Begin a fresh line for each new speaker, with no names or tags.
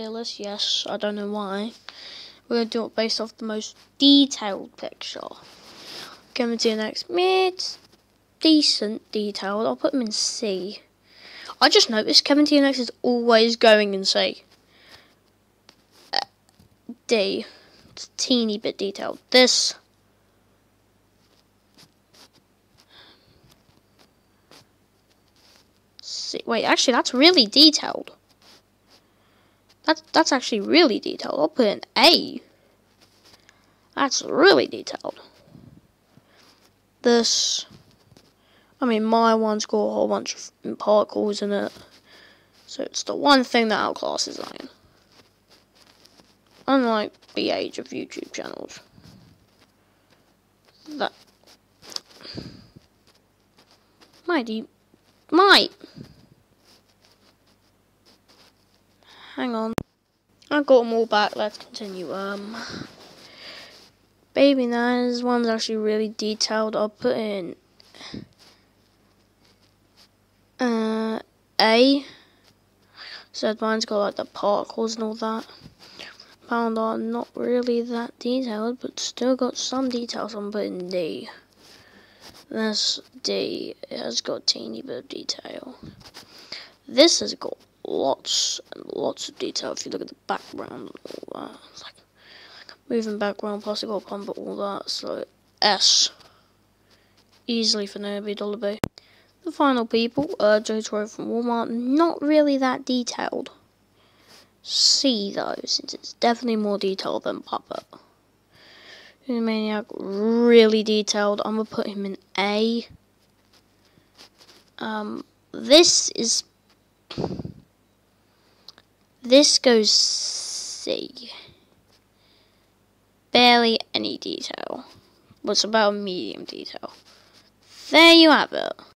playlist. Yes, I don't know why. We're going to do it based off the most detailed picture. Kevin TNX, decent detailed. I'll put him in C. I just noticed Kevin TNX is always going in C. D. It's a teeny bit detailed. This. C. Wait, actually, that's really detailed. That's actually really detailed. I'll put in A. That's really detailed. This. I mean, my one's got a whole bunch of particles in it. So it's the one thing that outclasses Iron. Unlike the age of YouTube channels. That. Might. Hang on. I've got them all back. Let's continue. Baby Nines, one's actually really detailed. I'll put in A. Said mine's got like the particles and all that. Panda, not really that detailed, but still got some details. I'm putting D. This D has got a teeny bit of detail. This has got lots and lots of detail if you look at the background and all that. It's like moving background, plus it got pump all that. So S. Easily for Nerby, Dollar Bay. The final people, Jotaro from Walmart, not really that detailed. C though, since it's definitely more detailed than Puppet. Maniac, really detailed. I'm gonna put him in A. This goes C. Barely any detail. But it's about medium detail. There you have it.